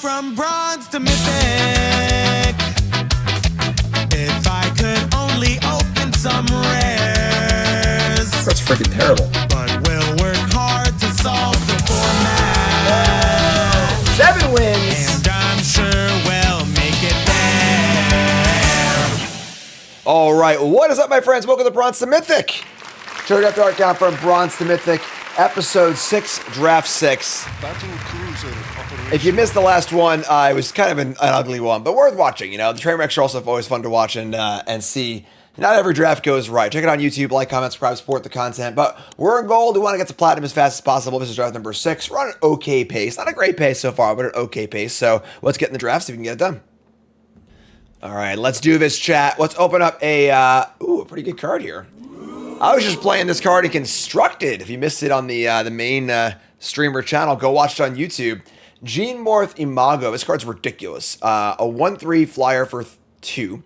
from bronze to mythic. If I could only open some rares. That's freaking terrible. But we'll work hard to solve the format. 7 wins. And I'm sure we'll make it there. All right, what is up, my friends? Welcome to Bronze to Mythic. Show Draft Art Count from Bronze to Mythic, Episode 6, Draft 6. If you missed the last one, it was kind of an ugly one, but worth watching. You know, the train wrecks are also always fun to watch and see. Not every draft goes right. Check it out on YouTube, like, comment, subscribe, support the content. But we're in gold. We want to get to platinum as fast as possible. This is draft number 6. We're on an okay pace. Not a great pace so far, but an okay pace. So let's get in the draft, see if we can get it done. All right, let's do this, chat. Let's open up a pretty good card here. I was just playing this card in Constructed. If you missed it on the main streamer channel, go watch it on YouTube. Gene Morth Imago. This card's ridiculous. A 1/3 flyer for 2.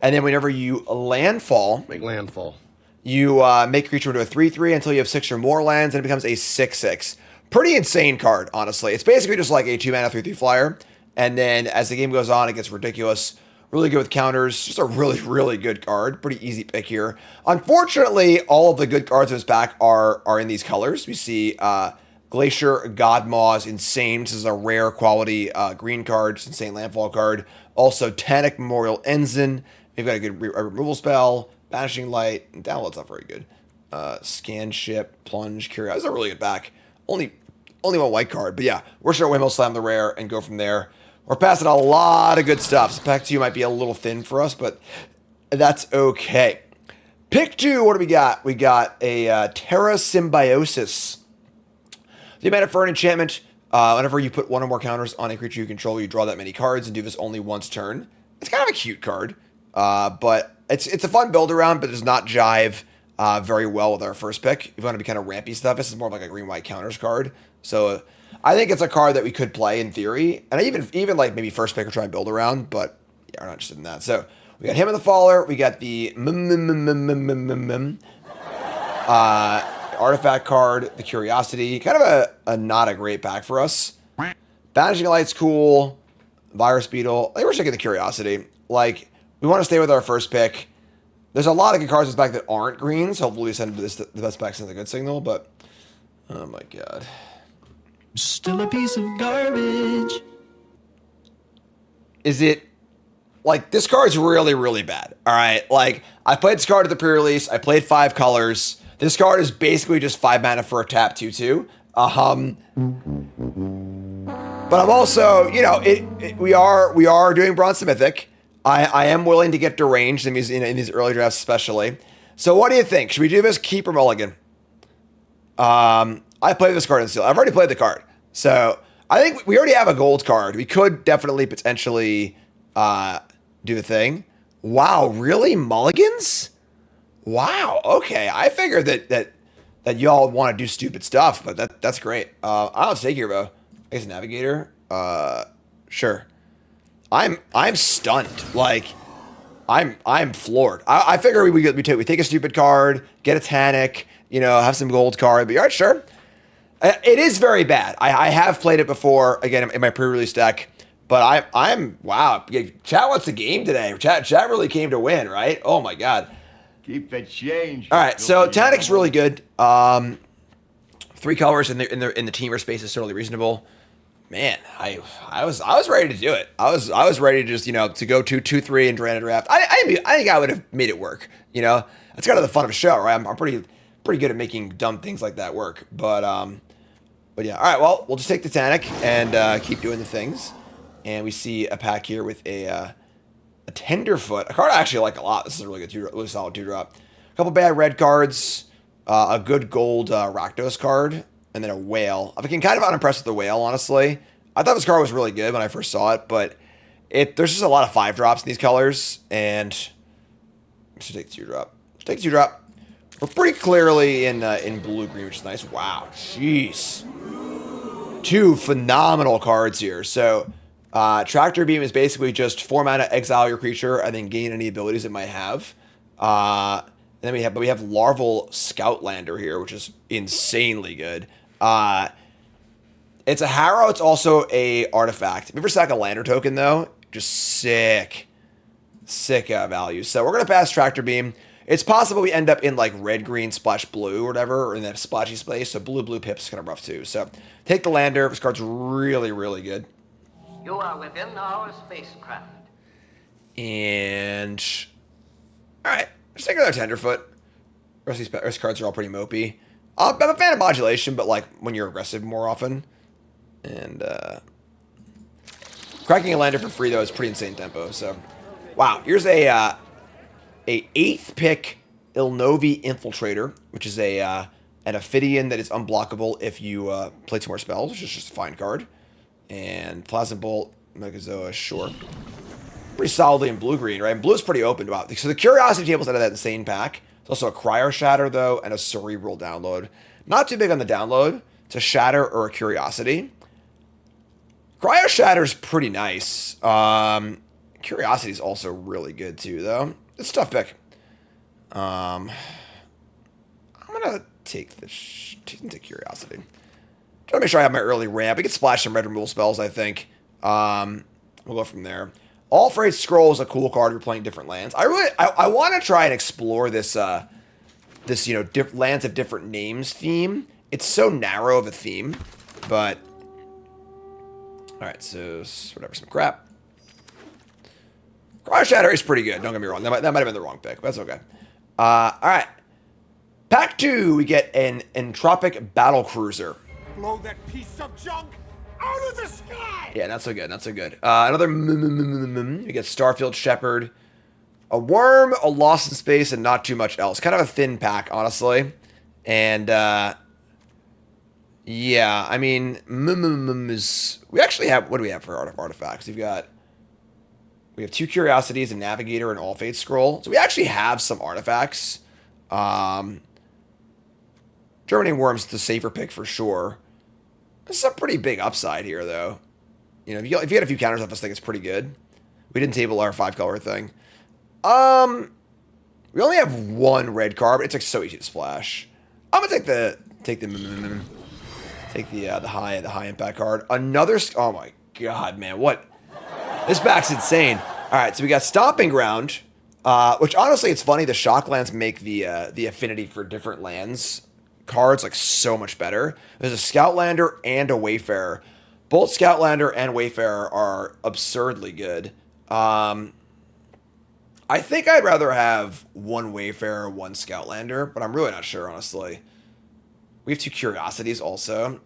And then whenever you landfall... Make landfall. You make a creature into a 3/3 until you have 6 or more lands, and it becomes a 6/6. Pretty insane card, honestly. It's basically just like a 2-mana 3/3 flyer. And then as the game goes on, it gets ridiculous. Really good with counters. Just a really, really good card. Pretty easy pick here. Unfortunately, all of the good cards in this pack are in these colors. We see Glacier Godmaw is insane. This is a rare quality green card. It's an insane landfall card. Also, Tanic Memorial Ensign. We've got a good removal spell. Banishing Light. And download's not very good. Scan Ship. Plunge. Curiosity. This is a really good pack. Only one white card. But yeah, we're sure Waymo slam the rare and go from there. We're passing a lot of good stuff. So pack 2 might be a little thin for us, but that's okay. Pick 2, what do we got? We got a Terra Symbiosis. The amount for an enchantment, whenever you put 1 or more counters on a creature you control, you draw that many cards and do this only once turn. It's kind of a cute card, but it's a fun build around, but does not jive very well with our first pick. If you want to be kind of rampy stuff, this is more like a green-white counters card. So I think it's a card that we could play in theory, and even like maybe first pick or try and build around, but yeah, we're not interested in that. So we got him in the Faller, we got the artifact card, the Curiosity, kind of a not a great pack for us. Banishing Light's cool, Virus Beetle. I think we're taking the Curiosity. Like, we want to stay with our first pick. There's a lot of good cards in this pack that aren't greens. Hopefully we send this the best pack sends a good signal, but oh my god. Still a piece of garbage. Is it, like, this card's really, really bad. All right, like, I played this card at the pre-release. I played 5 colors. This card is basically just 5 mana for a tap 2/2. But I'm also, you know, we are doing Bronze to Mythic. I am willing to get deranged in these early drafts especially. So what do you think? Should we do this keep or mulligan? I played this card in Steel. I've already played the card. So I think we already have a gold card. We could definitely potentially do the thing. Wow, really? Mulligans? Wow, okay. I figured that y'all want to do stupid stuff, but that's great. I'll take here, though. I guess Navigator. Sure. I'm stunned. Like, I'm floored. I figure we take a stupid card, get a Tanic, you know, have some gold card, but all right, sure. It is very bad. I have played it before, again, in my pre-release deck, but I'm wow. Chat wants the game today. Chat really came to win, right? Oh my god. Keep the change. All right, so Tanic's really good. 3 colors in the teamer space is totally reasonable. Man, I was ready to do it. I was ready to just, you know, to go 2/3 and drain a draft. I think I would have made it work. You know, that's kind of the fun of a show, right? I'm pretty good at making dumb things like that work. But yeah. All right. Well, we'll just take the Tanic and keep doing the things. And we see a pack here with a Tenderfoot, a card I actually like a lot. This is a really good, really solid 2-drop. A couple bad red cards, a good gold Rakdos card, and then a Whale. I'm kind of unimpressed with the Whale, honestly. I thought this card was really good when I first saw it, but there's just a lot of 5-drops in these colors, and let's take the 2-drop. Take the 2-drop. We're pretty clearly in blue-green, which is nice. Wow, jeez. 2 phenomenal cards here. So Tractor Beam is basically just 4 mana, exile your creature, and then gain any abilities it might have. And then we have Larval Scoutlander here, which is insanely good. It's a Harrow. It's also a artifact. If you ever sack a Lander token, though, just sick. Sick value. So we're going to pass Tractor Beam. It's possible we end up in like red, green, splash blue or whatever, or in that splashy space. So blue Pip's kind of rough too. So take the Lander. This card's really, really good. You are within our spacecraft. And all right, just take another Tenderfoot. Rest of these cards are all pretty mopey. I'm a fan of modulation, but like when you're aggressive more often. And cracking a Lander for free though is pretty insane tempo. So wow, here's a 8th pick Ilnovi Infiltrator, which is an Ophidian that is unblockable if you play 2 more spells, which is just a fine card. And Plasma Bolt, Megazoa, sure. Pretty solidly in blue-green, right? And blue is pretty open. Wow. So the Curiosity table's out of that insane pack. It's also a Cryo Shatter, though, and a Cerebral Download. Not too big on the download. It's a Shatter or a Curiosity. Cryo Shatter's pretty nice. Curiosity's also really good, too, though. It's a tough pick. I'm gonna take the Curiosity. Try to make sure I have my early ramp. We can splash some red removal spells, I think. We'll go from there. All Freight Scroll is a cool card. You're playing different lands. I want to try and explore this lands of different names theme. It's so narrow of a theme, but all right. So whatever, some crap. Cryo Shatter is pretty good. Don't get me wrong. That might have been the wrong pick, but that's okay. All right. Pack 2, we get an Entropic Battle Cruiser. Blow that piece of junk out of the sky! Yeah, not so good, not so good. Another we get Starfield Shepherd. A Worm, a Lost in Space, and not too much else. Kind of a thin pack, honestly. And, yeah, I mean, we actually have, what do we have for artifacts? We have 2 Curiosities, a Navigator, and All Fate Scroll. So we actually have some artifacts. Germinating Worm's the safer pick for sure. This is a pretty big upside here, though. You know, if you get a few counters off this thing, it's pretty good. We didn't table our 5-color thing. We only have 1 red card, but it's like so easy to splash. I'm gonna take the high impact card. Another. Oh my god, man, what? This back's insane. All right, so we got Stomping Ground, which honestly, it's funny. The shock lands make the affinity for different lands cards like so much better. There's a Scoutlander and a Wayfarer. Both Scoutlander and Wayfarer are absurdly good. I think I'd rather have 1 Wayfarer, 1 Scoutlander, but I'm really not sure, honestly. We have 2 Curiosities also.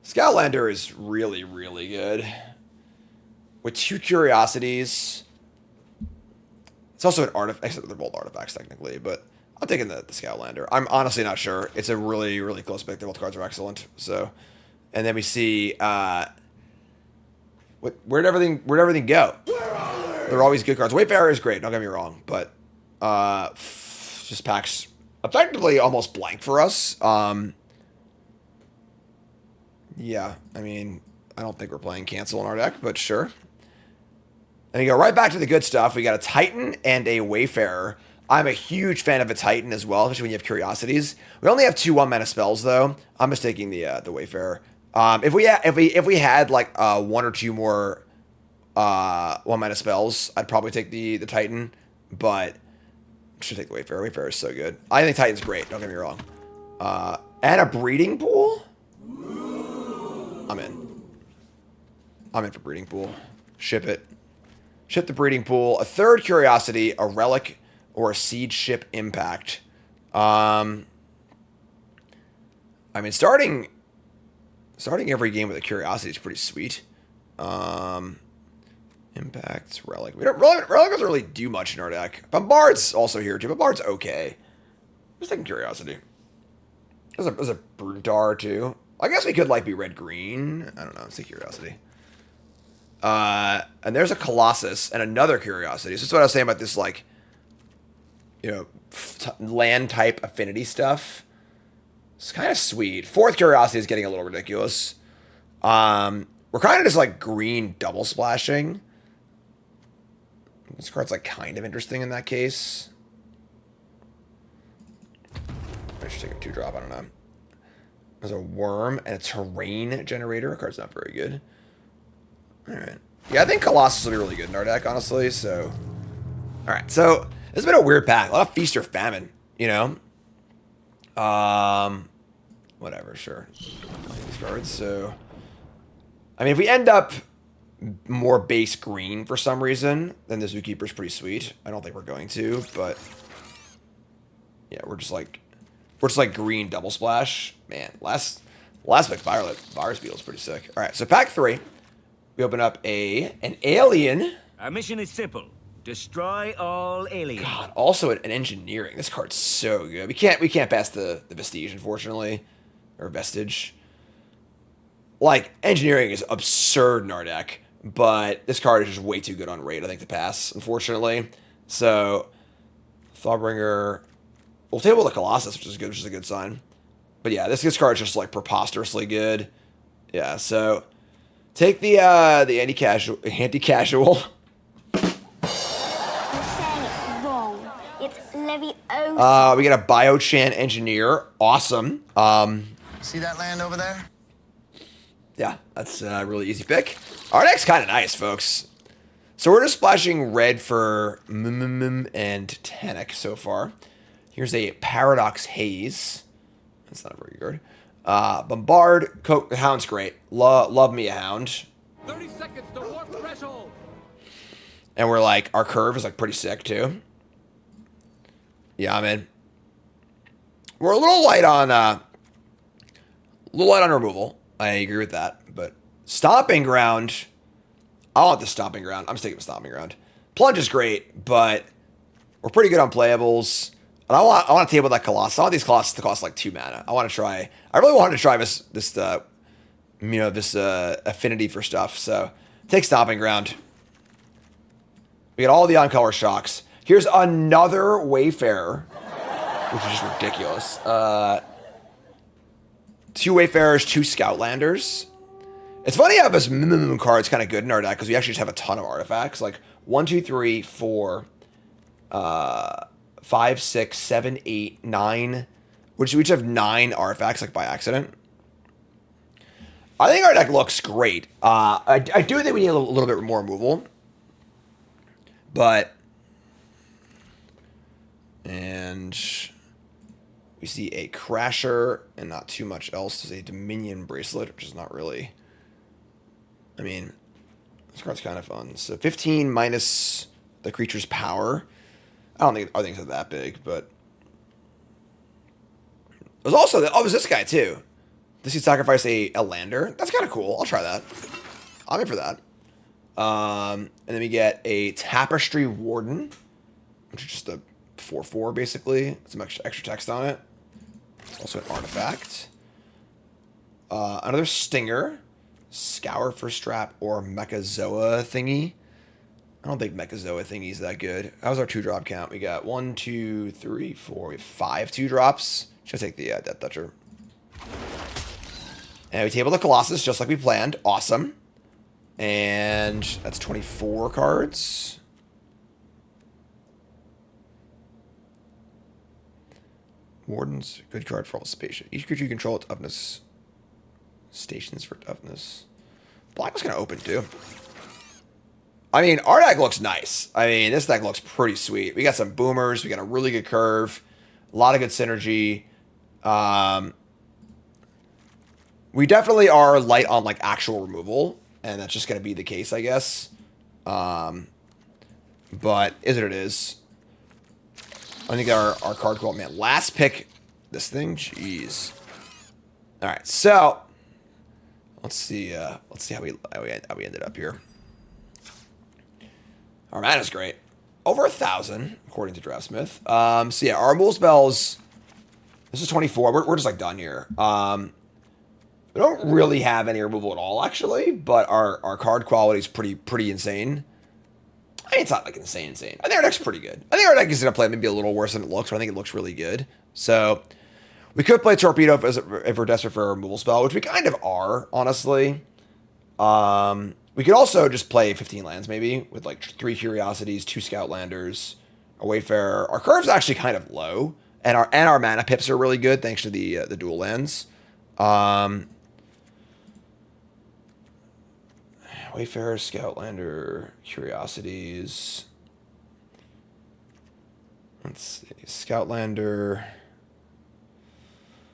Scoutlander is really, really good. With 2 Curiosities. It's also an artifact. Except they're both artifacts, technically, but I'm taking the Scoutlander. I'm honestly not sure. It's a really, really close pick. Both cards are excellent. So, and then we see where'd everything go? They're always good cards. Wayfarer is great. Don't get me wrong, but just packs effectively almost blank for us. Yeah, I mean, I don't think we're playing Cancel in our deck, but sure. And we go right back to the good stuff. We got a Titan and a Wayfarer. I'm a huge fan of a Titan as well, especially when you have Curiosities. We only have 2 1-mana spells though. I'm just taking the Wayfarer. If we had like 1 or 2 more 1-mana spells, I'd probably take the Titan, but I should take the Wayfarer. Wayfarer is so good. I think Titan's great. Don't get me wrong. And a Breeding Pool. I'm in. I'm in for Breeding Pool. Ship it. Ship the Breeding Pool. A 3rd Curiosity, a Relic, or a Siege Ship Impact. I mean, starting every game with a Curiosity is pretty sweet. Impacts, Relic. Relic doesn't really do much in our deck. Bombard's also here too. Bombard's okay. Just taking Curiosity. There's a Brutar too. I guess we could like be red-green. I don't know. Let's take Curiosity. And there's a Colossus and another Curiosity. So that's what I was saying about this, like, you know, land type affinity stuff. It's kind of sweet. 4th Curiosity is getting a little ridiculous. We're kind of just like green double splashing. This card's like kind of interesting in that case. I should take a 2-drop. I don't know. There's a worm and a terrain generator. Our card's not very good. Alright. Yeah, I think Colossus will be really good in our deck, honestly, so... Alright, so this has been a weird pack. A lot of Feast or Famine, you know? Whatever, sure. These cards, so... I mean, if we end up more base green for some reason, then the Zookeeper's pretty sweet. I don't think we're going to, but... Yeah, we're just like green double splash. Man, last pick Virus Beetle's pretty sick. Alright, so pack 3. We open up an alien. Our mission is simple. Destroy all aliens. God, also an engineering. This card's so good. We can't pass the Vestige, unfortunately. Or Vestige. Like, engineering is absurd in our deck, but this card is just way too good on raid, I think, to pass, unfortunately. So, Thawbringer. We'll table the Colossus, which is good, which is a good sign. But yeah, this card is just like preposterously good. Yeah, so take the anti-casual. You're saying it wrong. It's Leviosa. We get a Biochan Engineer. Awesome. See that land over there? Yeah, that's a really easy pick. Our deck's kind of nice, folks. So we're just splashing red for and Tanic so far. Here's a Paradox Haze. That's not a very good. Bombard. Hound's great. Love me a Hound. 30 seconds to warp threshold. And we're like, our curve is like pretty sick too. Yeah, I'm in. We're a little light on removal. I agree with that. But Stomping Ground. I want the Stomping Ground. I'm sticking with Stomping Ground. Plunge is great, but we're pretty good on playables. And I want to table that Colossus. I want these Colossus to cost like 2 mana. I really wanted to try this affinity for stuff. So take Stomping Ground. We get all the on-color shocks. Here's another Wayfarer, which is just ridiculous. 2 Wayfarers, 2 Scoutlanders. It's funny how this minimum card's kind of good in our deck because we actually just have a ton of artifacts. Like 1, 2, 3, 4, 5, 6, 7, 8, 9. We each have 9 artifacts, like by accident. I think our deck looks great. I do think we need a little bit more removal. But... And... We see a Crasher and not too much else. There's a Dominion Bracelet, which is not really... I mean, this card's kind of fun. So 15 minus the creature's power. I think it's that big, but... There's also... there's this guy, too. Does he sacrifice a lander? That's kind of cool. I'll try that. I'm in for that. And then we get a Tapestry Warden, which is just a 4/4, basically. Some extra text on it. Also an artifact. Another Stinger. Scour for Strap or Mechazoa thingy. I don't think Mechazoa thingy's that good. How's our 2-drop count? We got 1, 2, 3, 4. We have 5 2-drops. Should take the Death Toucher. And we table the Colossus just like we planned. Awesome. And that's 24 cards. Warden's good card for all space. Each creature you control toughness. Stations for toughness. Black was going to open too. I mean, our deck looks nice. I mean, this deck looks pretty sweet. We got some boomers. We got a really good curve. A lot of good synergy. We definitely are light on like actual removal. And that's just going to be the case, I guess. But is what it is. I think our card quote, man. Last pick. This thing? Jeez. Alright, so... Let's see how we ended up here. Our mana's great. Over 1,000, according to Draftsmith. So yeah, our removal spells... This is 24. We're just like done here. We don't really have any removal at all, actually. But our card quality is pretty insane. I mean, it's not like insane. I think our deck's pretty good. I think our deck is going to play maybe a little worse than it looks, but I think it looks really good. So... We could play Torpedo if we're desperate for a removal spell, which we kind of are, honestly. We could also just play 15 lands, maybe, with like 3 Curiosities, 2 Scoutlanders, a Wayfarer. Our curve's actually kind of low, and our mana pips are really good thanks to the dual lands. Wayfarer, Scoutlander, Curiosities. Let's see, Scoutlander.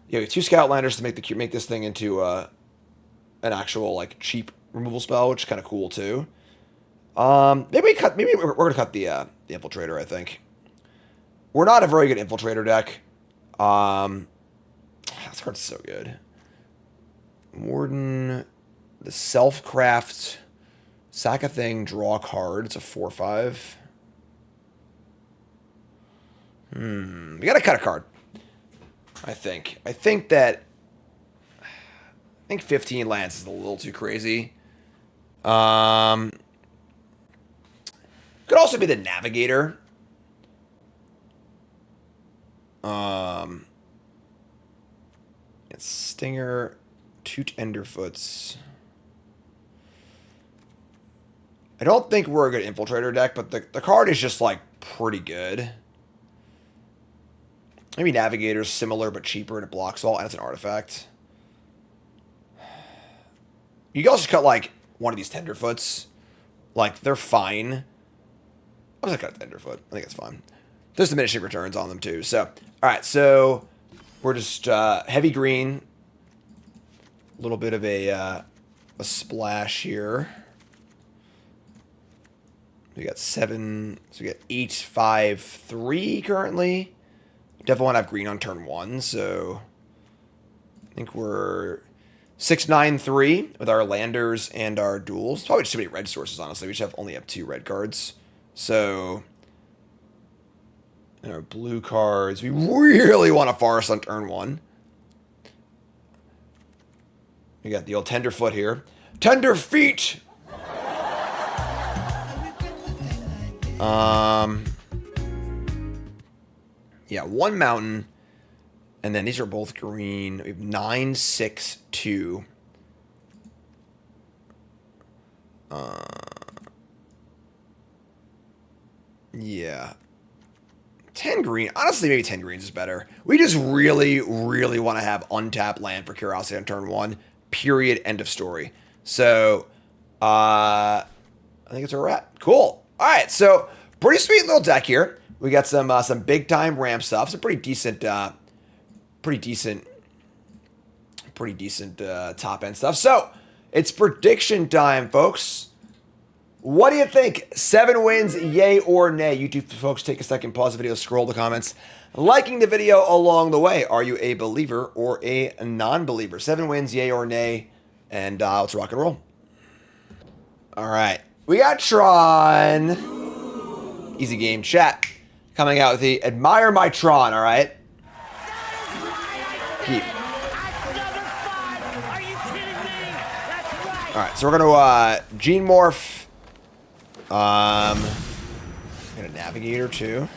Yeah, 2 Scoutlanders to make this thing into an actual like cheap removal spell, which is kind of cool too. Maybe we're gonna cut the Infiltrator. I think we're not a very good Infiltrator deck. This card's so good. Warden, the Self-Craft, sack a thing, draw a card. It's a 4/5. We gotta cut a card. I think 15 lands is a little too crazy. Could also be the Navigator. It's Stinger, 2 Tenderfoots. I don't think we're a good Infiltrator deck, but the card is just like pretty good. Maybe Navigator's similar but cheaper and it blocks all, and it's an artifact. You can also cut like one of these Tenderfoots. Like, they're fine. I was gonna cut a Tenderfoot. I think it's fine. There's diminishing returns on them too. So, alright, so we're just heavy green. A little bit of a splash here. We got 7, so we got 8, 5, 3 currently. Definitely want to have green on turn 1, so I think we're 6, 9, 3 with our landers and our duels. Probably just too many red sources, honestly. We should only have 2 red cards. So, and our blue cards, we really want a Forest on turn 1. We got the old Tenderfoot here. Tenderfeet! Yeah, 1 mountain, and then these are both green. We have 9, 6, 2. Yeah. 10 green. Honestly, maybe 10 greens is better. We just really, really want to have untapped land for Curiosity on turn 1. Period. End of story. So, I think it's a wrap. Cool. All right, so pretty sweet little deck here. We got some big time ramp stuff. Some pretty decent top end stuff. So it's prediction time, folks. What do you think? 7 wins, yay or nay? YouTube folks, take a second, pause the video, scroll the comments, liking the video along the way. Are you a believer or a non-believer? 7 wins, yay or nay? And let's rock and roll. All right, we got Tron. Easy game, chat. Coming out with the Admire My Tron, all right? Keep. All right, so we're going to Gene Morph. Got a Navigator, too.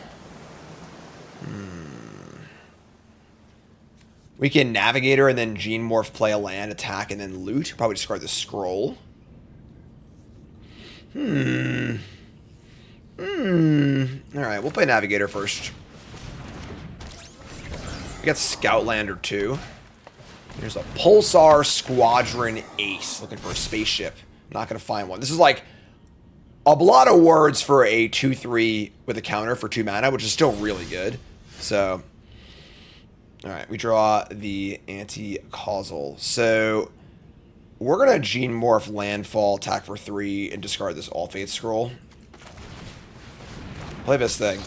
We can Navigator and then Gene Morph, play a land, attack, and then loot. Probably discard the scroll. Alright, we'll play Navigator first. We got Scoutlander too. There's a Pulsar Squadron Ace. Looking for a spaceship. Not going to find one. This is like a lot of words for a 2/3 with a counter for 2 mana, which is still really good. So, alright, we draw the anti-causal. So, we're going to Gene Morph Landfall, attack for 3, and discard this All Faith Scroll. Play this thing.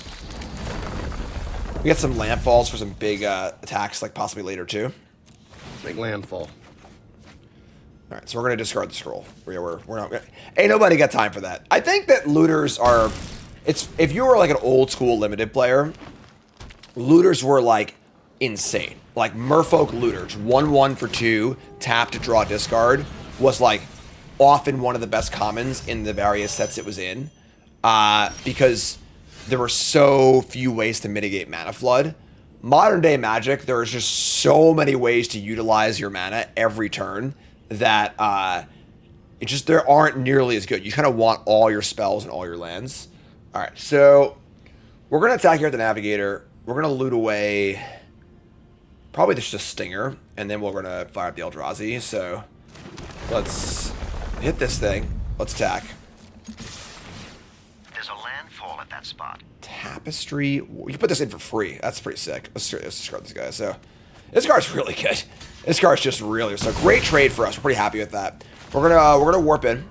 We got some landfalls for some big attacks, like possibly later too. Big landfall. All right, so we're gonna discard the scroll. We're not. Ain't nobody got time for that. I think that looters are. It's if you were like an old school limited player, looters were like insane. Like Merfolk looters, 1/1 for 2, tap to draw discard was like often one of the best commons in the various sets it was in, because there were so few ways to mitigate mana flood. Modern day Magic, there's just so many ways to utilize your mana every turn that there aren't nearly as good. You kind of want all your spells and all your lands. All right, so we're gonna attack here at the Navigator. We're gonna loot away probably just a Stinger, and then we're going to fire up the Eldrazi. So let's hit this thing. Let's attack. There's a landfall at that spot. Tapestry. You can put this in for free. That's pretty sick. Let's discard this guy. So this card's really good. This card's just really so great trade for us. We're pretty happy with that. We're gonna warp in.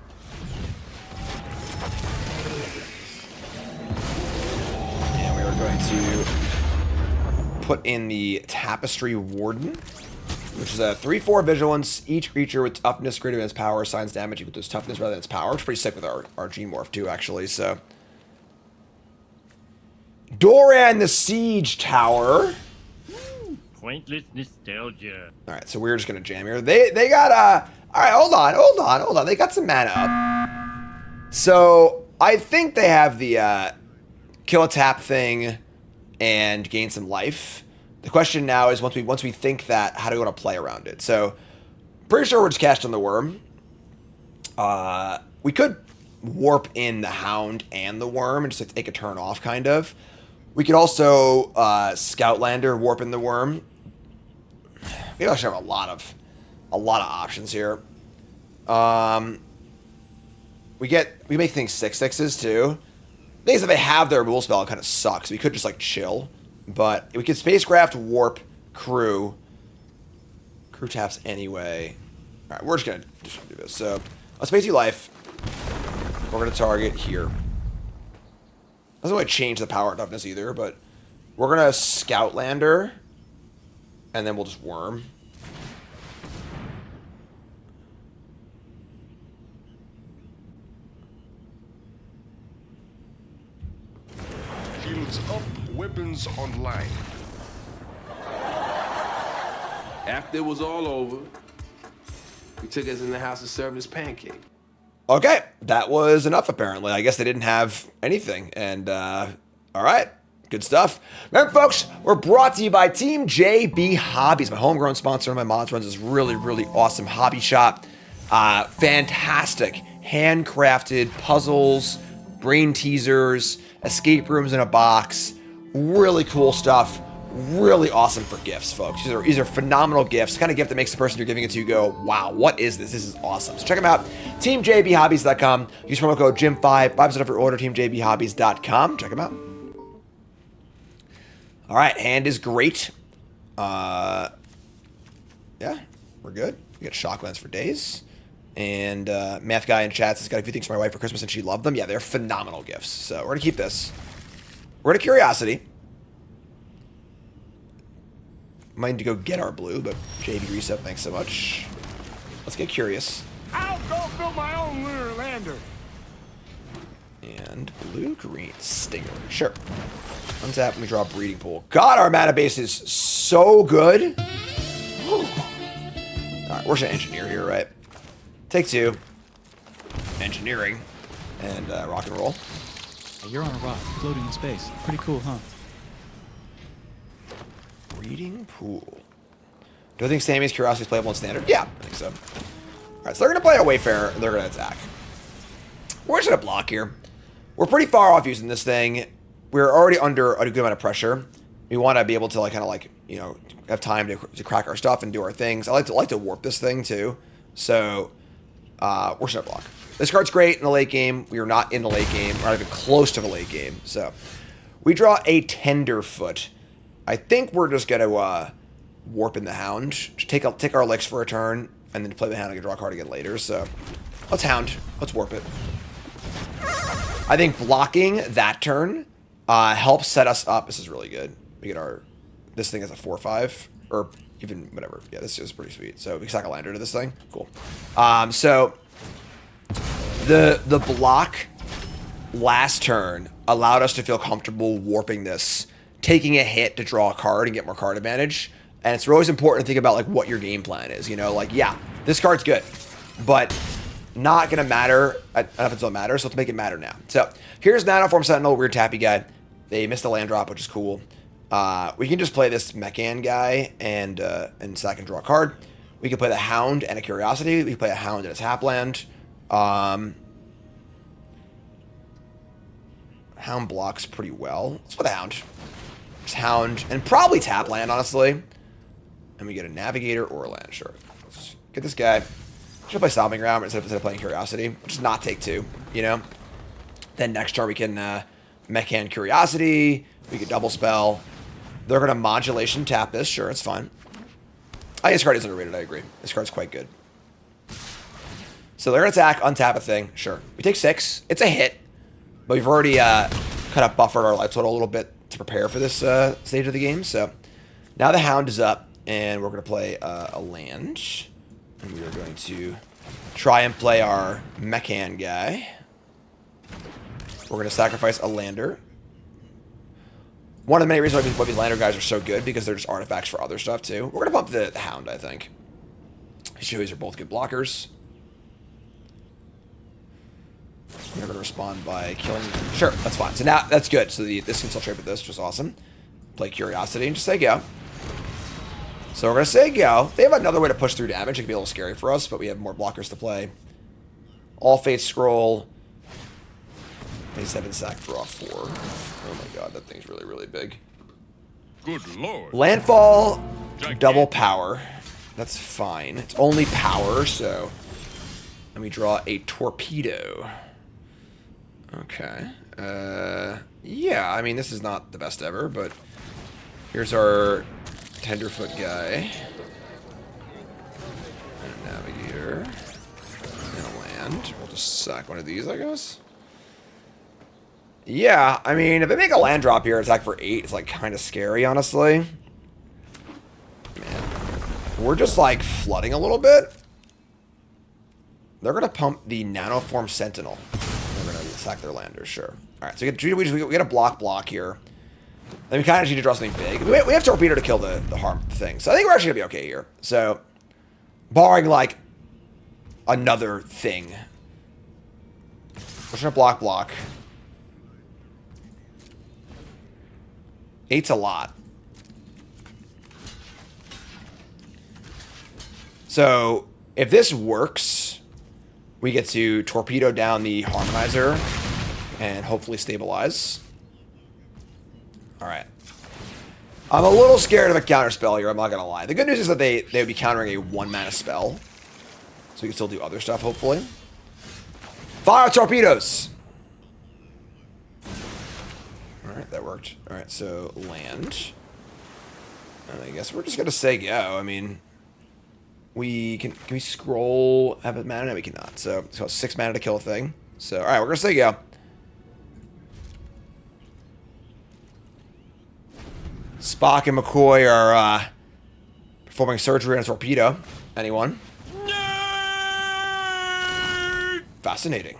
And we are going to put in the Tapestry Warden, which is a 3/4 vigilance. Each creature with toughness greater than its power assigns damage equal to its toughness rather than its power. Which is pretty sick with our G-Morph too, actually. So Doran the Siege Tower. Pointless nostalgia. All right, so we're just gonna jam here. They got all right, hold on. They got some mana up. So I think they have the kill a tap thing and gain some life. The question now is once we think that, how do we want to play around it? So pretty sure we're just casting the Worm. We could warp in the Hound and the Worm and just like take a turn off, kind of. We could also Scoutlander, warp in the Worm. We actually have a lot of options here. We make things 6/6s too. The thing is, if they have their rule spell, it kind of sucks. We could just like chill, but we could spacecraft, warp, crew. Crew taps anyway. All right, we're just gonna do this. So let's space you life. We're gonna target here. Doesn't really change the power and toughness either, but we're gonna Scoutlander, and then we'll just Worm. Shields up, weapons online. After it was all over, he took us in the house to serve us pancake. Okay, that was enough apparently. I guess they didn't have anything. And, all right, good stuff. Remember, folks, we're brought to you by Team JB Hobbies, my homegrown sponsor. My mods runs this really, really awesome hobby shop. Fantastic handcrafted puzzles, brain teasers, escape rooms in a box. Really cool stuff. Really awesome for gifts, folks. These are phenomenal gifts. The kind of gift that makes the person you're giving it to go, wow, what is this? This is awesome. So check them out. TeamJBHobbies.com. Use promo code Jim5. 5% off your order. TeamJBHobbies.com. Check them out. All right, hand is great. Yeah, we're good. We got Shocklands for days. And Math Guy in chats has got a few things for my wife for Christmas, and she loved them. Yeah, they're phenomenal gifts. So we're going to keep this. We're going to Curiosity. Might need to go get our blue, but JB Reset, thanks so much. Let's get Curious. I'll go build my own lunar lander. And blue-green Stinger. Sure. Untap and we draw a Breeding Pool. God, our mana base is so good. Alright, we're just gonna engineer here, right? Take two. Engineering. And rock and roll. You're on a rock, floating in space. Pretty cool, huh? Breeding Pool. Do I think Sammy's Curiosity is playable in Standard? Yeah, I think so. Alright, so they're going to play a Wayfarer, and they're going to attack. We're just going to block here. We're pretty far off using this thing. We're already under a good amount of pressure. We want to be able to, like, kind of, like, you know, have time to crack our stuff and do our things. I like to warp this thing, too. So, we're just going to block. This card's great in the late game. We are not in the late game. We're not even close to the late game. So, we draw a Tenderfoot. I think we're just going to warp in the Hound. Just take our licks for a turn, and then play the Hound and draw a card again later. So, let's Hound. Let's warp it. I think blocking that turn helps set us up. This is really good. We get this thing as a 4/5, or even whatever. Yeah, this is pretty sweet. So, we sack a lander to this thing. Cool. So, the block last turn allowed us to feel comfortable warping this, taking a hit to draw a card and get more card advantage. And it's always important to think about like what your game plan is. You know, like, yeah, this card's good, but not going to matter. I don't know if it still matters, so let's make it matter now. So here's Nanoform Sentinel, weird tappy guy. They missed a land drop, which is cool. We can just play this Mechan guy and sack and draw a card. We can play the Hound and a Curiosity. We can play a Hound and a tap land. Hound blocks pretty well. Let's play the Hound. Just Hound and probably tap land, honestly. And we get a Navigator or a land. Sure. Let's get this guy. Should play Stomping Ground instead of playing Curiosity. Which is not take 2, you know? Then next turn we can Mechan Curiosity. We can double spell. They're going to Modulation tap this. Sure, it's fine. I think this card is underrated. I agree. This card's quite good. So they're going to attack, untap a thing. Sure. We take 6. It's a hit. But we've already kind of buffered our life total a little bit to prepare for this stage of the game. So now the Hound is up. And we're going to play a land. And we are going to try and play our Mechan guy. We're going to sacrifice a lander. One of the many reasons why these lander guys are so good, because they're just artifacts for other stuff too. We're going to pump the Hound, I think. These two are both good blockers. They're going to respond by killing. Sure, that's fine. So now that's good. So this can still trade with this, which is awesome. Play Curiosity and just say go. So we're going to say go. They have another way to push through damage. It can be a little scary for us, but we have more blockers to play. All Fates Scroll. They 7 sack draw 4. Oh my god, that thing's really, really big. Good lord. Landfall, double power. That's fine. It's only power, so... Let me draw a Torpedo. Okay. Yeah, I mean, this is not the best ever, but... Here's our Tenderfoot guy. And a Navigator. And a land. We'll just sack one of these, I guess. Yeah, I mean, if they make a land drop here, attack for 8, it's like kind of scary, honestly. Man. We're just like flooding a little bit. They're going to pump the Nanoform Sentinel. They're going to sack their lander, sure. Alright, so we get a block here. Then we kind of need to draw something big. We have Torpedo to kill the harm thing. So I think we're actually going to be okay here. So, barring like another thing. We're just going to block. 8's a lot. So, if this works, we get to Torpedo down the Harmonizer and hopefully stabilize. Alright. I'm a little scared of a counterspell here, I'm not going to lie. The good news is that they would be countering a 1-mana spell. So we can still do other stuff, hopefully. Fire torpedoes! Alright, that worked. Alright, so land. And I guess we're just going to say go. I mean, can we scroll, have a mana? No, we cannot. So it's got 6 mana to kill a thing. So, alright, we're going to say go. Spock and McCoy are performing surgery on a torpedo. Anyone? Fascinating.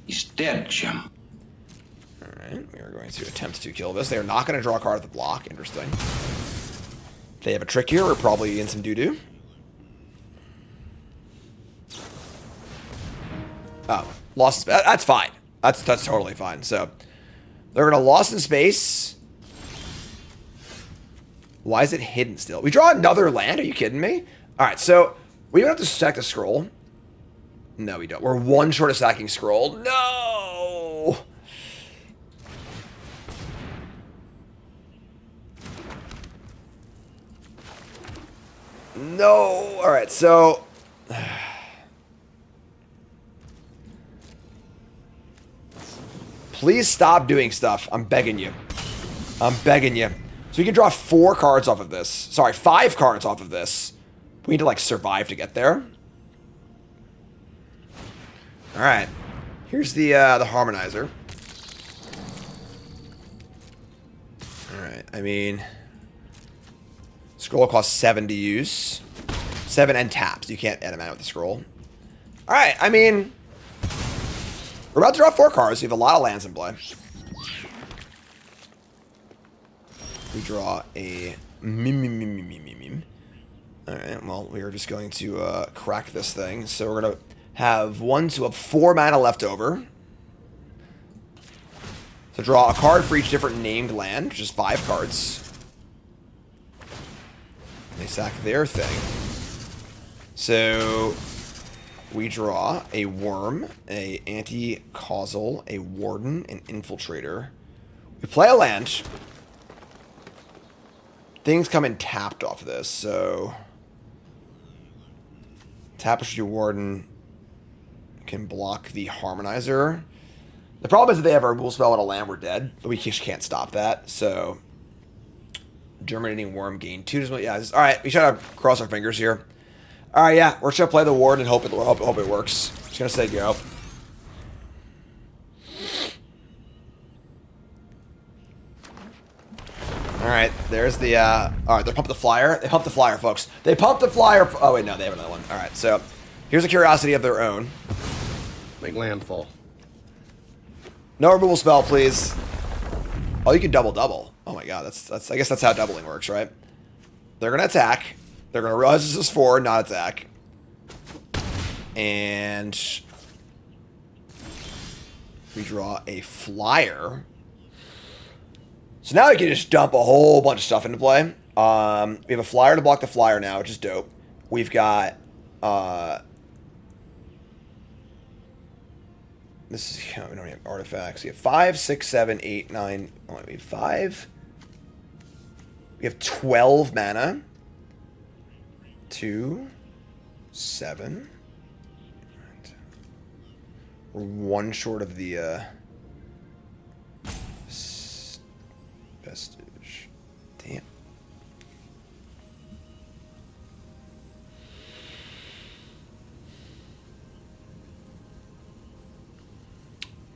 He's dead, Jim. Alright, we are going to attempt to kill this. They are not going to draw a card at the block. Interesting. They have a trick here. We're probably in some doo-doo. Oh, lost. That's fine. That's totally fine. So, they're going to Lost in Space. Why is it hidden still? We draw another land? Are you kidding me? Alright, so we don't have to sack the scroll. No, we don't. We're one short of sacking scroll. No! No! Alright, so... Please stop doing stuff. I'm begging you. I'm begging you. So we can draw 4 cards off of this. Sorry, 5 cards off of this. We need to, like, survive to get there. Alright. Here's the Harmonizer. Alright, I mean... Scroll costs 7 to use. 7 and taps. You can't add a mana with the scroll. Alright, I mean... We're about to draw 4 cards. We have a lot of lands in play. We draw a Alright, well, we are just going to crack this thing. So we're going to have 4 mana left over. So draw a card for each different named land, which is 5 cards. They sack their thing. So we draw a Worm, a Anti-Causal, a Warden, an Infiltrator. We play a land. things come in tapped off of this, so Tapestry Warden can block the Harmonizer. The problem is that they have a removal spell and a land, we're dead, but we just can't stop that, so Germinating Worm gain 2. Yeah, alright, we try to cross our fingers here. Alright, yeah, we're just gonna play the Ward and hope it works. Just gonna say go. Alright, there's the, alright, they pumped the flyer. They pumped the flyer, folks. They pumped the flyer. Oh, wait, no, they have another one. Alright, so here's a curiosity of their own. Make landfall. No removal spell, please. Oh, you can double. Oh my god, that's I guess that's how doubling works, right? They're gonna attack. They're gonna realize this is 4, not attack. And we draw a flyer. So now we can just dump a whole bunch of stuff into play. We have a flyer to block the flyer now, which is dope. We've got this is, we don't have artifacts. We have 5, 6, 7, 8, 9. Oh, we have 5. We have 12 mana. 2, 7. We're 1 short of the vestige. Damn.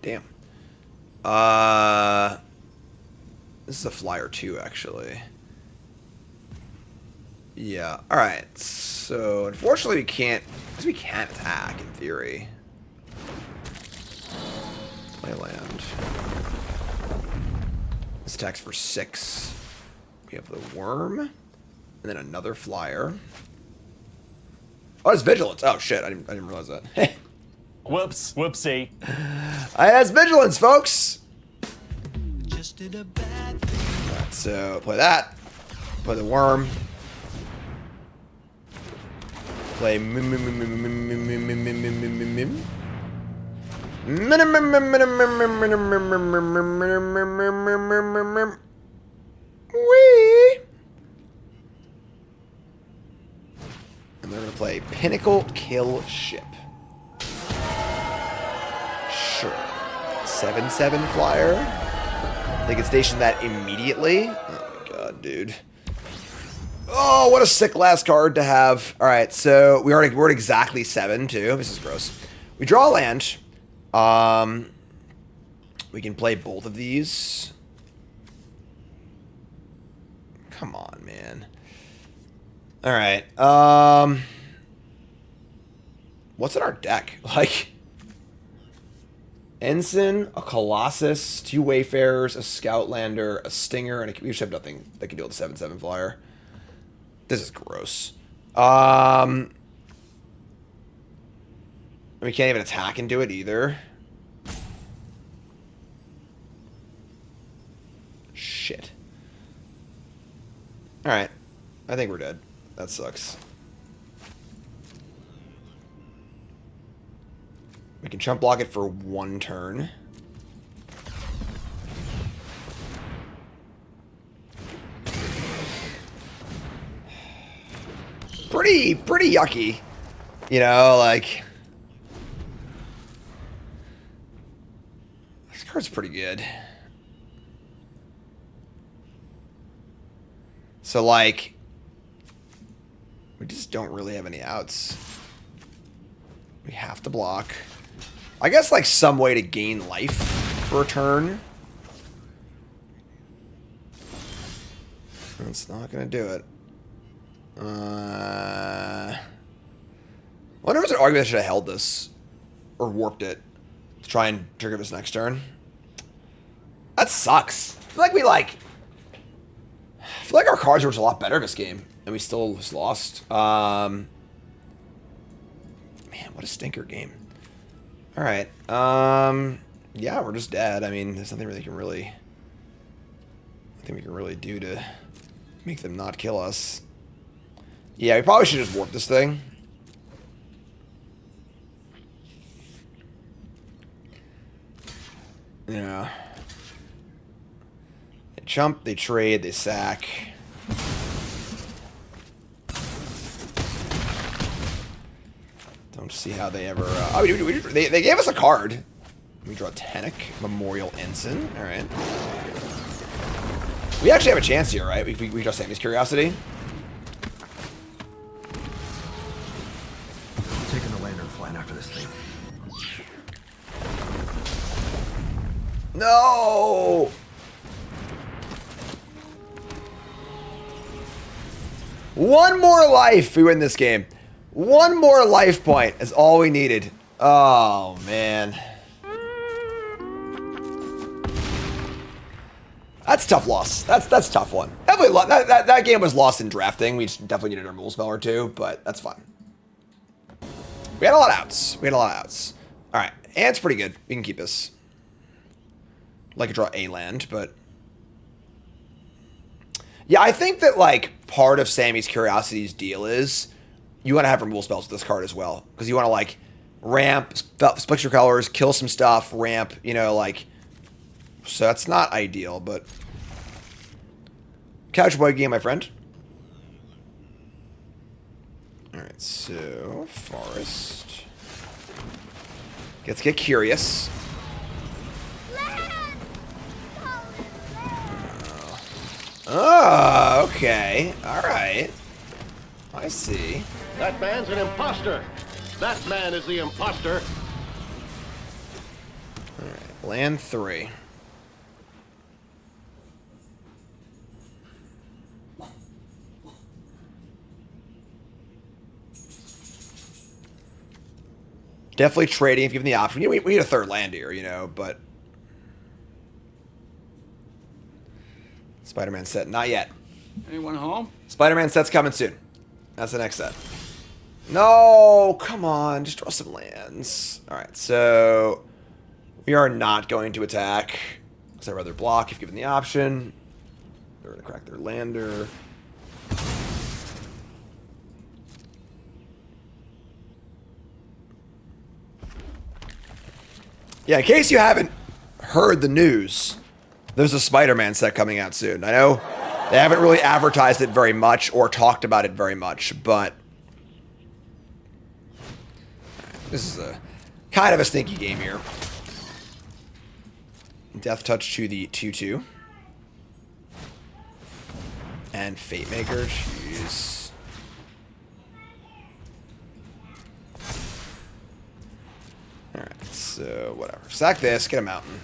Damn. This is a flyer too, actually. Yeah. All right. So unfortunately, we can't, because we can't attack in theory. Play land. This attacks for 6. We have the worm, and then another flyer. Oh, it's vigilance. Oh shit! I didn't realize that. Whoops. Whoopsie. I has vigilance, folks. Just did a bad thing. All right, so play that. Play the worm. Play Wee. And they're gonna play Pinnacle Kill Ship. Sure. 7/7 flyer. They can station that immediately. Oh my god, dude. Oh, what a sick last card to have. Alright, so we're at exactly 7 too. This is gross. We draw a land. We can play both of these. Come on, man. Alright. What's in our deck? Like, Ensign, a Colossus, 2 Wayfarers, a Scoutlander, a Stinger, and we just have nothing that can deal with the 7/7 flyer. This is gross. We can't even attack and do it either. Shit. Alright. I think we're dead. That sucks. We can chump block it for 1 turn. Pretty yucky. You know, like, this card's pretty good. So, like, we just don't really have any outs. We have to block. I guess, like, some way to gain life for a turn. That's not gonna do it. I wonder if there's an argument I should have held this. Or warped it. To try and trigger this next turn. That sucks. I feel like I feel like our cards were just a lot better this game. And we still just lost. Man, what a stinker game. Alright. Yeah, we're just dead. I mean, there's nothing really we can really do to make them not kill us. Yeah, we probably should just warp this thing. Yeah. They chump, they trade, they sack. Don't see how they ever... they gave us a card. We draw Tenic, Memorial Ensign. All right. We actually have a chance here, right? We draw Sammy's Curiosity. I'm taking the lantern flying after this thing. No! One more life. We win this game. One more life point is all we needed. Oh, man. That's a tough loss. That's a tough one. Definitely, that game was lost in drafting. We definitely needed a removal spell or two, but that's fine. We had a lot of outs. All right, Ant's pretty good. We can keep this. Like to draw a land, but yeah, I think that like part of Sammy's Curiosity's deal is you want to have removal spells with this card as well, because you want to like ramp, split your colors, kill some stuff, ramp, you know, like. So that's not ideal, but Couch Boy game, my friend. All right, so Forest. Let's get curious. Oh, okay. All right. I see. That man's an imposter. That man is the imposter. All right, land 3. Definitely trading if given the option. We need a third land here, you know, but Spider-Man set, not yet. Anyone home? Spider-Man set's coming soon. That's the next set. No, come on, just draw some lands. All right, so we are not going to attack because I'd rather block if given the option. They're going to crack their lander. Yeah, in case you haven't heard the news, there's a Spider-Man set coming out soon. I know they haven't really advertised it very much or talked about it very much, but this is a kind of a stinky game here. Death Touch to the 2/2. And Fate Maker, jeez. Alright, so whatever. Sack this, get a mountain.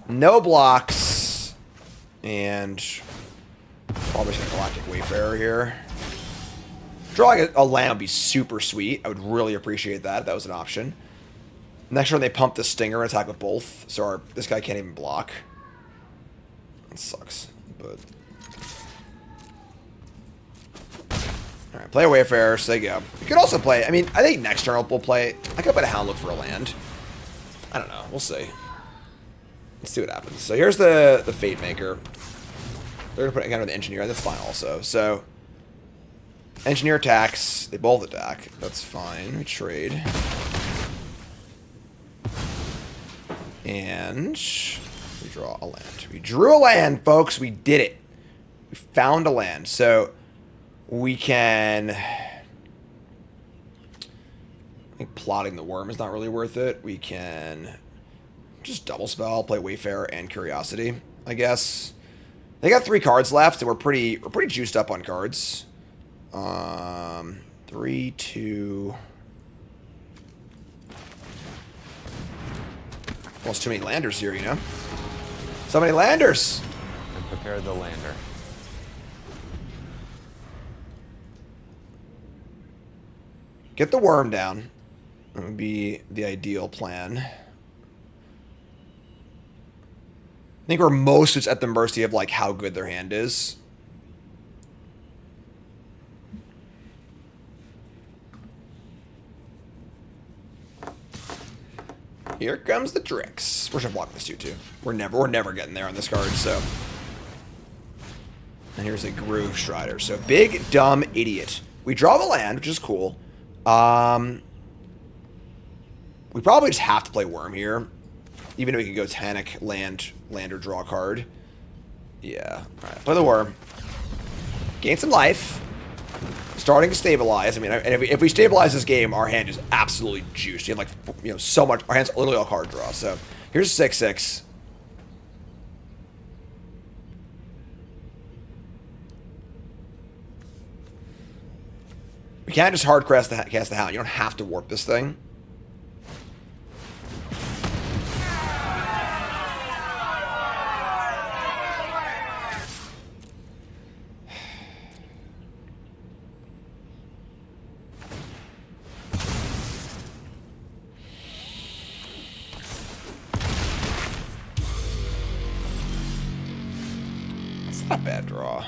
No blocks. And probably just a Galactic Wayfarer here. Drawing a land would be super sweet. I would really appreciate that if that was an option. Next turn they pump the Stinger and attack with both. So this guy can't even block. That sucks. But alright, play a Wayfarer, so they go. You could also play, I mean, I think next turn we'll play, I could play a Hound Look for a land. I don't know, we'll see. Let's see what happens. So here's the Fate Maker. They're gonna put it kind of the Engineer, that's fine also. So Engineer attacks, they both attack, that's fine, we trade. And we draw a land. We drew a land, folks, we did it. We found a land, so we can... I think plotting the Worm is not really worth it. We can just double spell, play Wayfarer and Curiosity, I guess. They got 3 cards left, and we're pretty juiced up on cards. 3, 2. Almost too many landers here, you know. So many landers. And prepare the lander. Get the Worm down. That would be the ideal plan. I think we're most at the mercy of like how good their hand is. Here comes the Drix. We're just blocking this 2/2. We're never getting there on this card, so. And here's a Groove Strider. So big dumb idiot. We draw the land, which is cool. We probably just have to play Worm here. Even if we can go Tanic, land or draw a card. Yeah. Alright, play the Worm. gain some life. Starting to stabilize. I mean, and if we stabilize this game, our hand is absolutely juiced. You have like, so much. Our hand's literally all card draw. So here's 6/6. We can't just hard cast the Hound. You don't have to warp this thing. It's not a bad draw.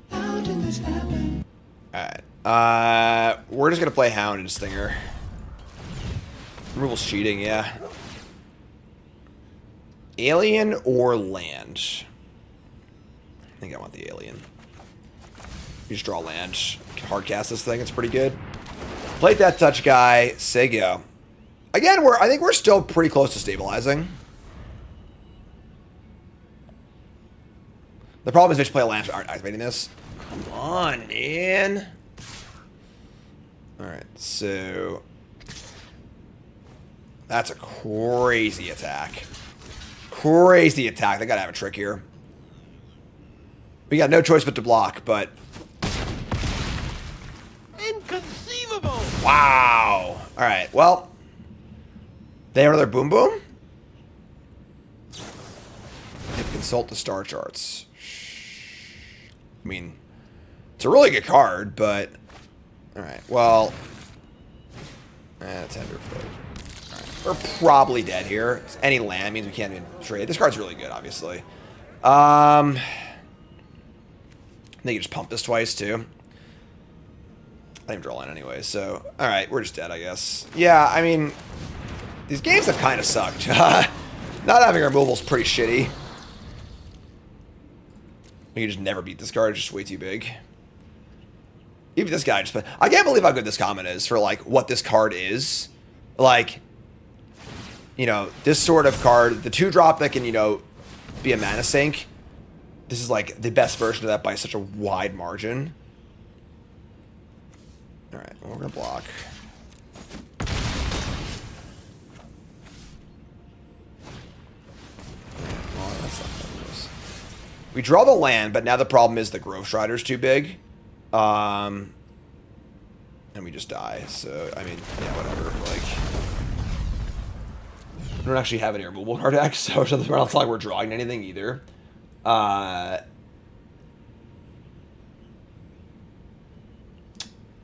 How did this happen? Alright. We're just gonna play Hound and Stinger. Removal's cheating, yeah. Alien or land? I think I want the alien. You just draw land. Hard cast this thing, it's pretty good. Play Death Touch guy, say go. Again, I think we're still pretty close to stabilizing. The problem is they just play a land aren't activating this. Come on, man. Alright, so that's a crazy attack. Crazy attack. They gotta have a trick here. We got no choice but to block, but Inconceivable! wow. Alright, well. They have another boom boom? They have consult the star charts. I mean, it's a really good card, but alright, well, Tenderfoot. Alright, we're probably dead here. Any land means we can't even trade. This card's really good, obviously. They can just pump this twice, too. I didn't draw land anyway, so alright, we're just dead, I guess. Yeah, I mean, these games have kind of sucked. Not having removal's pretty shitty. You can just never beat this card. It's just way too big. Even this guy just... I can't believe how good this comment is for, like, what this card is. Like, this sort of card, the 2-drop that can, be a mana sink. This is, like, the best version of that by such a wide margin. Alright, well, we're gonna block. Well, that's not this. We draw the land, but now the problem is the Grove Strider's too big. And we just die. So, I mean, yeah, whatever. Like, we don't actually have any removal card decks, so it's not like we're drawing anything either.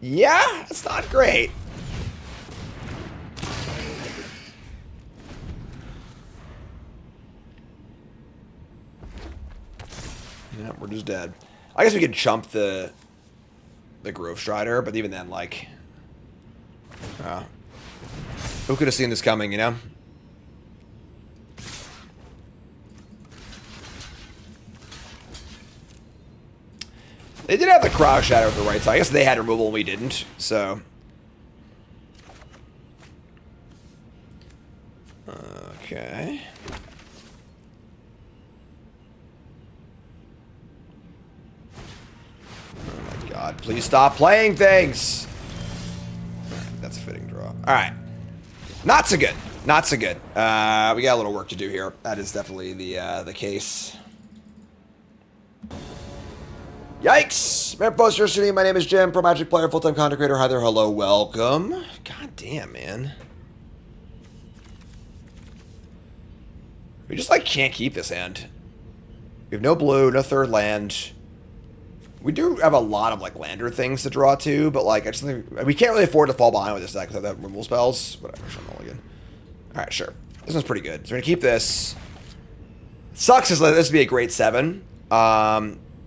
Yeah, it's not great. Yeah, we're just dead. I guess we could chump the Grove Strider, but even then, like, who could have seen this coming, They did have the Crowd Shadow at the right side. I guess they had removal and we didn't, so. Okay. Oh my god, please stop playing things! Alright, that's a fitting draw. Alright. Not so good. Not so good. We got a little work to do here. That is definitely the case. Yikes! Man, poster city. My name is Jim, pro Magic player, full-time content creator. Hi there, hello, welcome. God damn, man. We just, like, can't keep this hand. We have no blue, no third land. We do have a lot of, like, lander things to draw to, but, like, I just think we can't really afford to fall behind with this deck because I have removal spells. Whatever, sure, mulligan. Alright, sure. This one's pretty good. So we're gonna keep this. Sucks is like, this would be a great 7.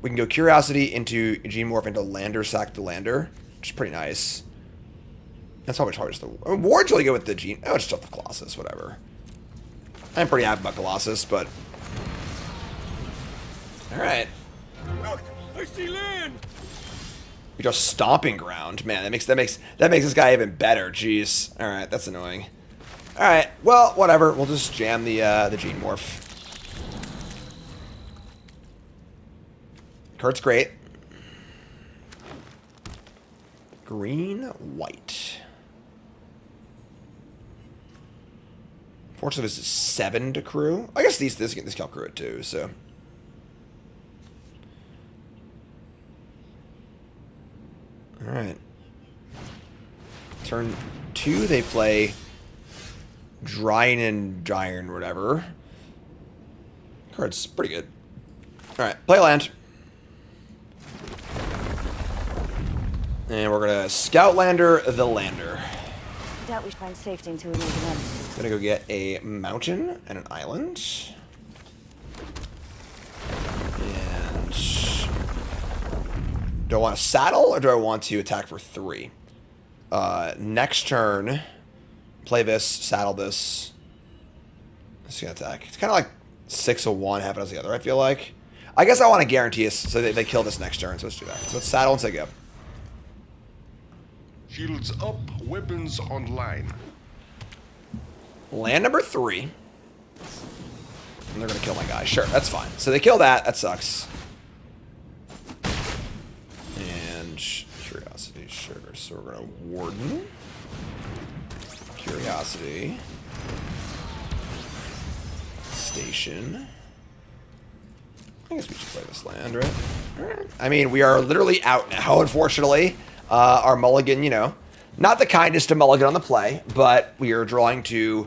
We can go Curiosity into Gene Morph into Lander, sack the Lander, which is pretty nice. That's probably just the... I mean, Ward's really good with the Gene... Oh, it's just the Colossus, whatever. I'm pretty happy about Colossus, but... Alright. Look, I see land. We draw Stomping Ground. Man, that makes this guy even better. Jeez. Alright, that's annoying. Alright, well, whatever. We'll just jam the Gene Morph. Card's great. Green, white. Fortunately, this is 7 to crew. I guess this can crew it too, so. Alright. Turn 2, they play Dryin and Giant, whatever. Card's pretty good. Alright, play land. And we're gonna Scout Lander the Lander. Doubt we find safety until we make an end. Gonna go get a mountain and an island. And do I want to saddle or do I want to attack for 3? Next turn, play this, saddle this. It's gonna attack. It's kind of like 6 of one, half as the other, I feel like. I guess I want to guarantee us so they kill this next turn, so let's do that. So let's saddle and say go. Shields up, weapons online. Land number 3. And they're going to kill my guy. Sure, that's fine. So they kill that. That sucks. And Curiosity, sure. So we're going to Warden. Curiosity. Station. I guess we should play this land, right? Alright. I mean, we are literally out now, unfortunately. Our mulligan, you know, not the kindest to mulligan on the play, but we are drawing to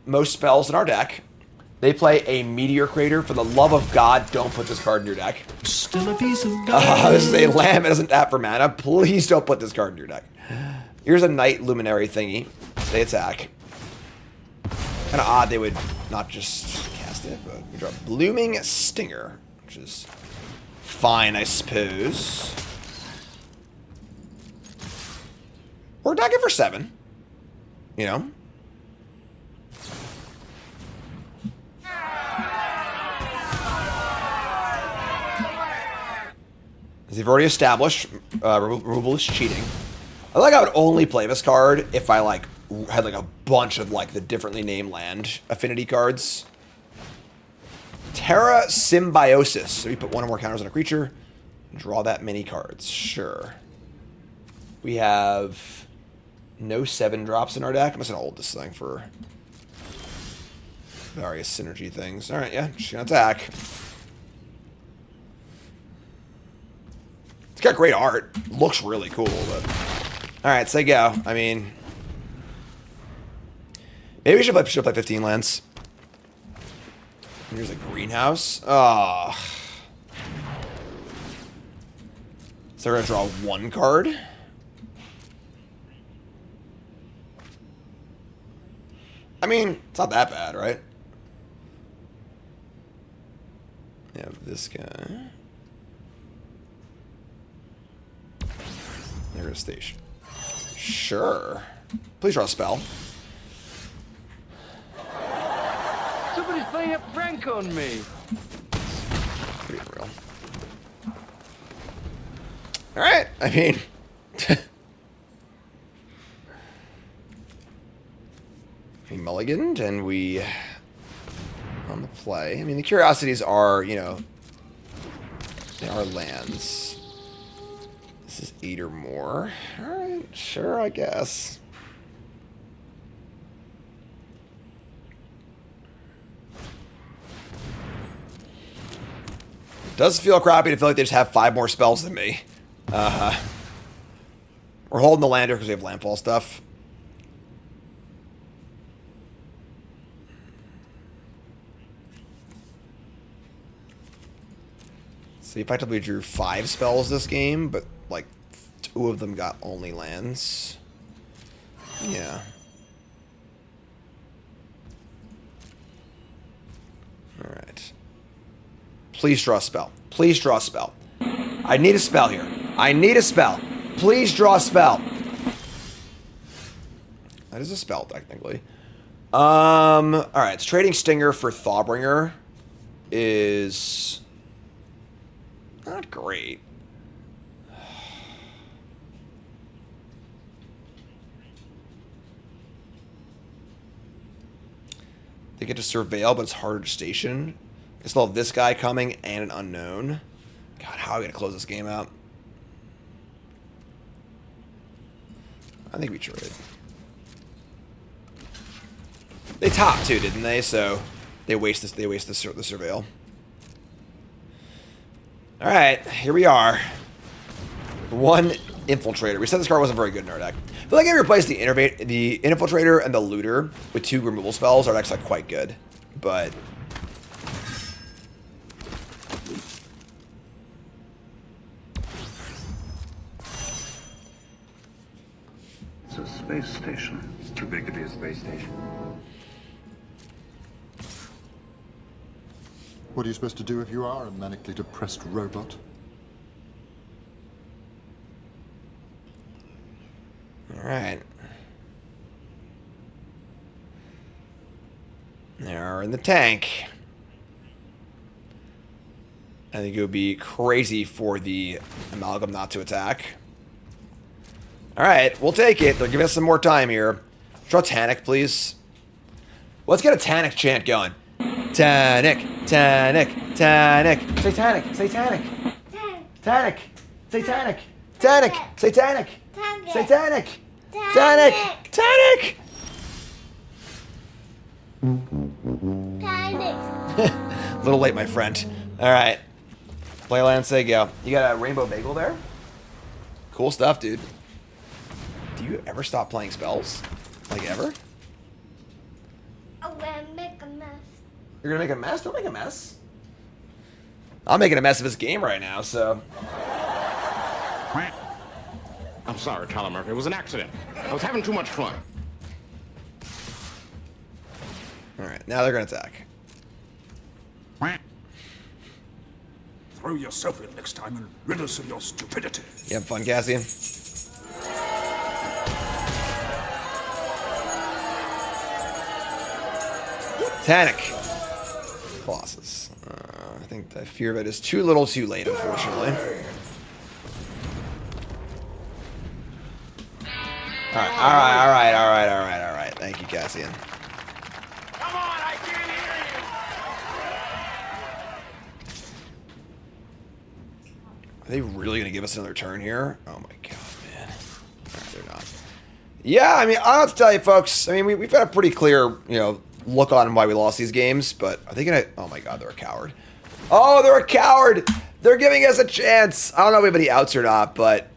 most spells in our deck. They play a Meteor Crater. For the love of God, don't put this card in your deck. Still a piece of garbage. This is a land that doesn't tap for mana. Please don't put this card in your deck. Here's a Night Luminary thingy. They attack. Kind of odd they would not just cast it, but we draw Blooming Stinger, which is fine, I suppose. We're attacking for 7. You know? As they've already established, removal is cheating. I think I would only play this card if I, like, had, like, a bunch of, like, the differently named land affinity cards. Terra Symbiosis. So we put 1 or more counters on a creature. Draw that many cards. Sure. We have no 7 drops in our deck. I'm just going to hold this thing for various synergy things. Alright, yeah. Just going to attack. It's got great art. Looks really cool, but... Alright, say go. I mean... Maybe we should play 15 lands. Here's a greenhouse. Oh. So we're going to draw 1 card. I mean, it's not that bad, right? We have this guy. They're going to station. Sure. Please draw a spell. Somebody's playing a prank on me. Pretty real. Alright, I mean... we mulliganed, and we... on the play. I mean, the Curiosities are, you know... they are lands. This is 8 or more. Alright, sure, I guess. It does feel crappy to feel like they just have 5 more spells than me. We're holding the lander because we have landfall stuff. So he effectively drew 5 spells this game, but like 2 of them got only lands. Yeah. Alright. Please draw a spell. Please draw a spell. I need a spell here. I need a spell. Please draw a spell. That is a spell, technically. Alright, so trading Stinger for Thawbringer is not great. They get to Surveil, but it's harder to station. They still have this guy coming and an unknown. God, how are we going to close this game out? I think we trade. They top too, didn't they? So they waste this. They waste the surveil. All right, here we are. One infiltrator. We said this card wasn't very good in our deck. I feel like I replaced the infiltrator and the looter with 2 removal spells. Our deck's like quite good, but It's a space station. It's too big to be a space station. What are you supposed to do if you are a manically depressed robot? all right. They're in the tank. I think it would be crazy for the Amalgam not to attack. All right, we'll take it. They're giving us some more time here. Draw Tanic, please. Let's get a Tanic chant going. Tanic, Tanic, Tanic. Satanic, Satanic. Tanic, Satanic. Tanic, Satanic. Satanic. Tanic, Tanic. Little late, my friend. All right. Play land, say go. You got a rainbow bagel there? Cool stuff, dude. Do you ever stop playing spells? Like, ever? I'm gonna make a mess. You're gonna make a mess? Don't make a mess. I'm making a mess of this game right now, so. I'm sorry, Tyler Murphy. It was an accident. I was having too much fun. Alright, now they're gonna attack. Throw yourself in next time and rid us of your stupidity. You have fun, Cassian? Tanic. Colossus. I fear of it is too little too late, unfortunately. Alright. Thank you, Cassian. Come on, I can't hear you! Are they really going to give us another turn here? Oh my god, man. Alright, they're not. Yeah, I mean, I don't have to tell you, folks. I mean, we've got a pretty clear, look on why we lost these games, but are they going to... Oh my god, they're a coward. Oh, they're a coward! They're giving us a chance! I don't know if anybody outs or not, but...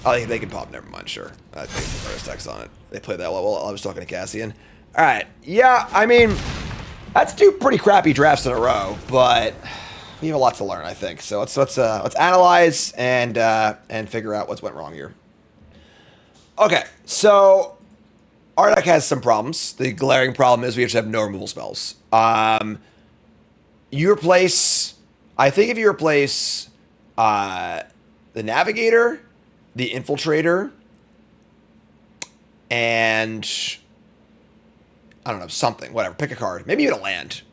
Oh, they can pop. Never mind, sure. I think the first text on it. They played that well while I was talking to Cassian. Alright, yeah, I mean... That's 2 pretty crappy drafts in a row, but... We have a lot to learn, I think. So let's analyze and figure out what's went wrong here. Okay, so our deck has some problems. The glaring problem is we just have no removal spells. You replace, I think if you replace the Navigator, the Infiltrator, and I don't know, something, whatever, pick a card, maybe even a land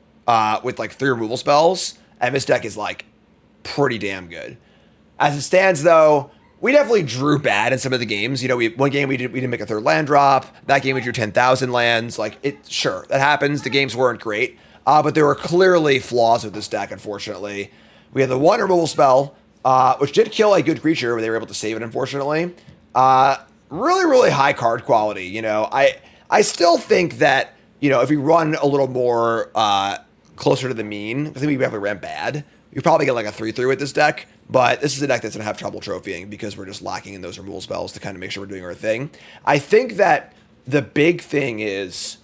with like 3 removal spells. And this deck is, like, pretty damn good. As it stands, though, we definitely drew bad in some of the games. One game we didn't make a 3rd land drop. That game we drew 10,000 lands. Like, sure, that happens. The games weren't great. But there were clearly flaws with this deck, unfortunately. We had the 1 removal spell, which did kill a good creature, but they were able to save it, unfortunately. Really, really high card quality. I still think that, if we run a little more... closer to the mean, I think we definitely ran bad. You probably get like a 3/3 with this deck, but this is a deck that's going to have trouble trophying because we're just lacking in those removal spells to kind of make sure we're doing our thing. I think that the big thing is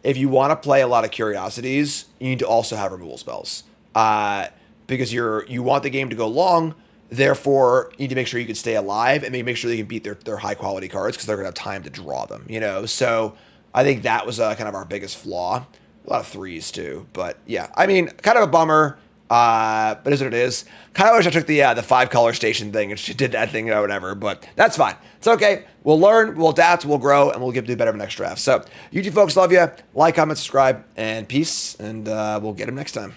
if you want to play a lot of Curiosities, you need to also have removal spells because you want the game to go long. Therefore, you need to make sure you can stay alive and make sure they can beat their high quality cards because they're going to have time to draw them. So I think that was kind of our biggest flaw. A lot of 3s too, but yeah, I mean, kind of a bummer, but is what it is. Kind of wish I took the 5-color station thing and she did that thing or whatever, but that's fine. It's okay. We'll learn, we'll adapt, we'll grow, and we'll do better next draft. So, YouTube folks, love you. Like, comment, subscribe, and peace, and we'll get them next time.